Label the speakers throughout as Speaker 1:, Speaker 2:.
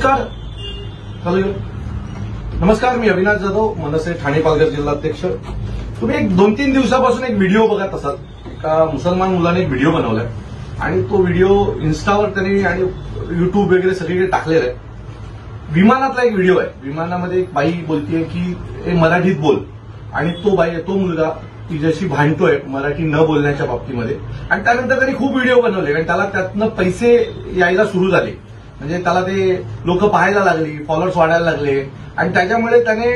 Speaker 1: नमस्कार. नमस्कार, मी अविनाश जाधव, मनसे ठाणे पालघर जिल्हाध्यक्ष. तुम्ही एक 2-3 दिवसापासून एक व्हिडिओ बघत असाल. एका मुसलमान मुलाने एक व्हिडिओ बनवलाय आणि तो व्हिडिओ इन्स्टावर त्यांनी आणि युट्यूब वगैरे सगळीकडे टाकलेला आहे. विमानातला एक व्हिडिओ आहे. विमानामध्ये एक बाई बोलतीये की मराठीत बोल, आणि तो मुलगा तिच्याशी भांडतोय मराठी न बोलण्याच्या बाबतीमध्ये. आणि त्यानंतर त्यांनी खूप व्हिडिओ बनवले आणि त्याला त्यातनं पैसे यायला सुरू झाले. म्हणजे त्याला ते लोक पाहायला लागली, फॉलोअर्स वाढायला लागले आणि त्याच्यामुळे त्याने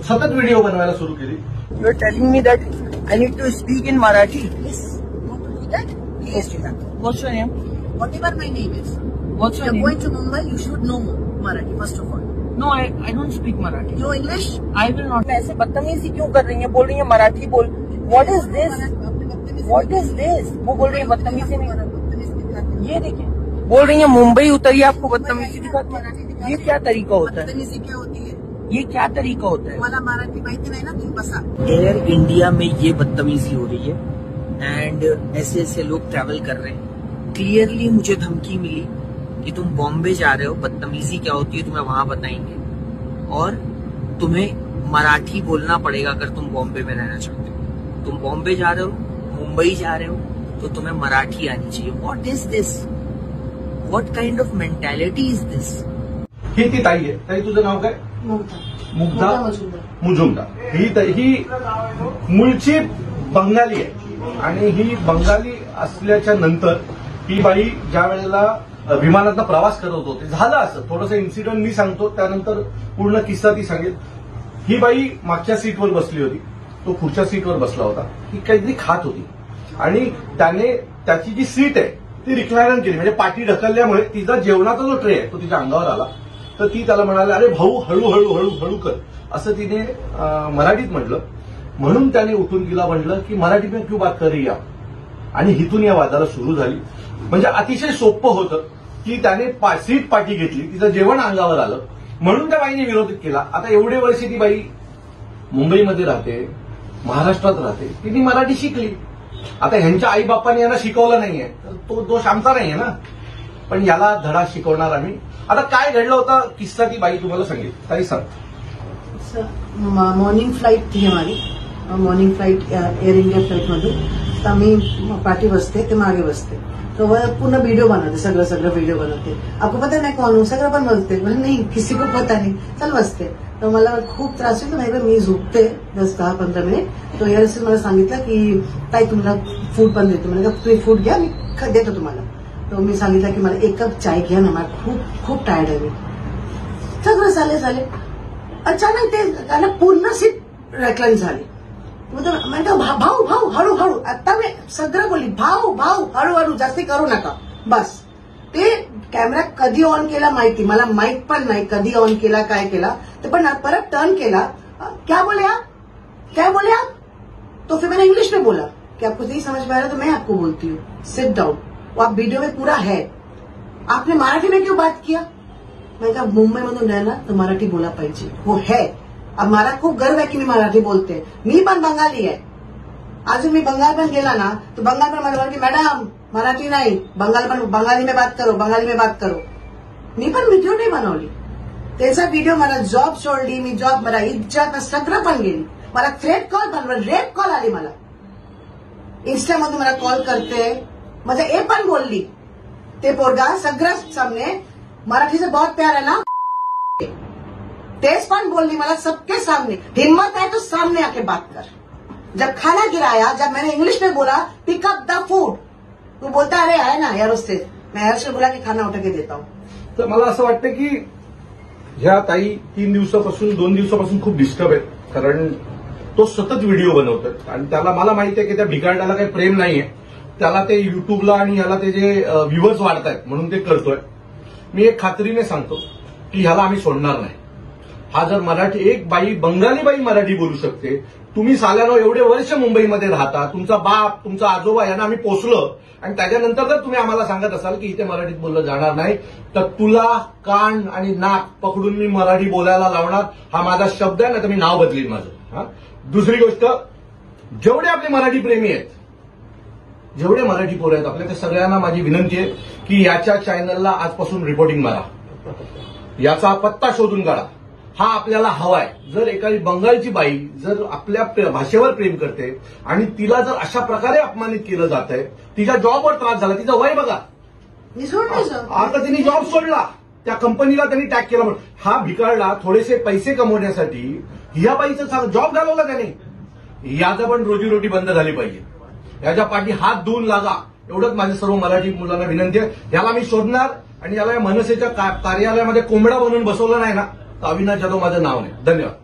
Speaker 1: सतत व्हिडिओ बनवायला सुरू केली.
Speaker 2: You are telling me that I need to speak in Marathi.
Speaker 3: Yes. Want to do that? Yes, do that.
Speaker 2: What's your name?
Speaker 3: Whatever my name is.
Speaker 2: What's your
Speaker 3: You're
Speaker 2: name?
Speaker 3: going to Mumbai, you should know Marathi first of all.
Speaker 2: No, I don't speak Marathi.
Speaker 3: You know English?
Speaker 2: I will not. ऐसे बदतमीजी क्यों कर रही है? बोल रही है मराठी बोल. What is this? What is this? वो बोल रही है बदतमीजी नहीं. ये देखिए, बोल रही है मुंबई उतरिए, आपको बदतमीजी दिखाती है. ये क्या तरीका होता है?
Speaker 3: बदतमीजी क्या होती है?
Speaker 2: ये क्या तरीका होता है?
Speaker 3: मला मराठी माहिती नाही ना, तुम्ही बसा.
Speaker 2: एयर इंडिया में ये बदतमीजी हो रही है एंड ऐसे ऐसे लोग ट्रैवल कर रहे हैं. क्लियरली मुझे धमकी मिली कि तुम बॉम्बे जा रहे हो, बदतमीजी क्या होती है तुम्हें वहां बताएंगे, और तुम्हें मराठी बोलना पड़ेगा अगर तुम बॉम्बे में रहना चाहते हो. तुम बॉम्बे जा रहे हो, मुंबई जा रहे हो, तो तुम्हें मराठी आनी चाहिए. What is this? What kind of mentality is this?
Speaker 1: ही ती ताई आहे. ताई, तुझं नाव काय? मुग्धा मुजुमदार. ही मूळची बंगाली आहे आणि ही बंगाली असल्याच्या नंतर ही बाई ज्या वेळेला विमानातनं प्रवास करत होते, झालं असं थोडंसं इन्सिडेंट मी सांगतो, त्यानंतर पूर्ण किस्सा ती सांगेल. ही बाई मागच्या सीटवर बसली होती, तो पुढच्या सीटवर बसला होता. ही काहीतरी खात होती आणि त्याने त्याची जी सीट आहे ती रिक्लायन केली, म्हणजे पाठी ढकलल्यामुळे तिचा जेवणाचा जो ट्रे आहे तो तिच्या अंगावर आला. तर ती त्याला म्हणाली, अरे भाऊ, हळूहळू हळूहळू कर, असं तिने मराठीत म्हटलं. म्हणून त्याने उठून तिला म्हटलं की मराठी में क्यों बात कर रही आप, आणि हिथून या वादाला सुरू झाली. म्हणजे अतिशय सोपं होतं की त्याने सीट पाठी घेतली, तिचं जेवण अंगावर आलं, म्हणून त्या बाईने विरोध केला. आता एवढे वर्ष ती बाई मुंबईमध्ये राहते, महाराष्ट्रात राहते, तिने मराठी शिकली. आता ह्यांच्या आईबापांनी यांना शिकवलं नाहीये तर तो दोष आमचा नाहीये ना, पण याला धडा शिकवणार आम्ही. आता काय घडलं होतं किस्सा ती बाई तुम्हाला सांगेल. ताई सांग.
Speaker 3: मॉर्निंग फ्लाइट थी हमारी, morning flight air India flight मधून. तर आम्ही पाठी बसते, ते मागे बसते. तो वह पूर्ण वीडियो बनाते, सगळं वीडियो बनाते. आपको पता नहीं कौन हूँ, सगळं पण बोलते. म्हणजे नाही, किसी को पता नहीं, चल बसते. तर मला खूप त्रास होतो. नाही, मी झोपते 10-15 मिनिट. तो यार मला सांगितलं की ताई तुम्हाला फूड पण देतो. म्हणजे तुम्ही फूड घ्या, मी देतो तुम्हाला. तो मी सांगितलं की मला 1 कप चाय घ्या ना, मला खूप टायर्ड आहे मी. सगळं झाले. अचानक ते पूर्ण सीट रेक्लाइन झाली. म्हणतो भाऊ हळूहळू. आता मी सगळं बोलली, भाऊ हळूहळू, जास्ती करू नका, बस. ते कॅमेरा कधी ऑन केला माहिती, मला माहित पण नाही कधी ऑन केला, काय केला. ते पण परत टर्न केला. क्या बोले आप? तो फिर मैंने इंग्लिश में बोला कि आपको नहीं समझ में आ रहा तो मैं आपको बोलती हूँ, सिट डाउन. वो आप वीडियो में पूरा है. आपने मराठी में क्यों बात किया? मैं कहा मुंबई मधून रहना तर मराठी बोला पाहिजे, वो है. अब मला खूप गर्व आहे की मी मराठी बोलते. मी पण बंगाली आहे. अजून मी बंगाल पण गेला ना तो बंगाल पण मला की मॅडम मराठी नाही, बंगाली में बात करो. मी पण व्हिडिओ नाही बनवली. त्याचा व्हिडिओ, मला जॉब सोडली, मी जॉब, मला इज्जत सगळं पण गेली. मला थ्रेट कॉल पण, रेप कॉल आली. मला इन्स्टामधून मला कॉल करते. म्हणजे हे पण बोलली, ते पोरगा सगळं सामने मराठी से बहुत प्यार है ना, तेज पण बोलली मला सबके सामने. हिम्मत है तो सामने आके बात कर. जब खाना गिराया, जब मैंने इंग्लिश में बोला पिक अप द फूड, तू बोलता अरे है ना यार उससे, मैं यार से बोला की खाना उठा के देता हूँ.
Speaker 1: तर मला असं वाटतं की ह्या ताई 2 दिवसापासून खूप डिस्टर्ब आहेत. कारण तो सतत व्हिडिओ बनवतात आणि त्याला, मला माहिती आहे की त्या भिकारड्याला काही प्रेम नाहीये. त्याला ते युट्यूबला आणि ह्याला ते जे व्ह्यूअर्स वाढतायत म्हणून ते करतोय. मी एक खात्रीने सांगतो की ह्याला आम्ही सोडणार नाही. हा जर मराठी, एक बाई, बंगाली बाई मराठी बोलू शकते. तुम्ही साल्यानो एवढे वर्ष मुंबईमध्ये राहता, तुमचा बाप, तुमचा आजोबा यांना आम्ही पोचलं, आणि त्याच्यानंतर जर तुम्ही आम्हाला सांगत असाल की इथे मराठीत बोललं जाणार नाही, तर तुला कान आणि नाक पकडून मी मराठी बोलायला लावणार. हा माझा शब्द आहे ना, तर मी नाव बदलीन माझं. दुसरी गोष्ट, जेवढे आपले मराठी प्रेमी आहेत, जेवढे मराठी पोरं आहेत आपल्या, त्या सगळ्यांना माझी विनंती आहे की याच्या चॅनलला आजपासून रिपोर्टिंग मारा. याचा पत्ता शोधून काढा. हा आपल्याला हवाय. जर एखादी बंगालची बाई जर आपल्या भाषेवर प्रेम करते आणि तिला जर अशा प्रकारे अपमानित केलं जातंय, तिच्या जॉबवर त्रास झाला, तिचं वय बघा,
Speaker 3: मी सोडलं सर.
Speaker 1: आता तिने जॉब सोडला, त्या कंपनीला त्यांनी टॅग केला. म्हणून हा भिकारला थोडेसे पैसे कमवण्यासाठी या बाईचं जॉब घालवला त्याने. याचं पण रोजीरोटी बंद झाली पाहिजे. याच्या पाठी हात धुवून लागा, एवढंच माझ्या सर्व मराठी मुलांना विनंती आहे. याला मी शोधणार आणि याला या मनसेच्या कार्यालयामध्ये कोंबडा बनवून बसवलं नाही ना, तर अविनाश जाधव माझं नाव नाही. धन्यवाद.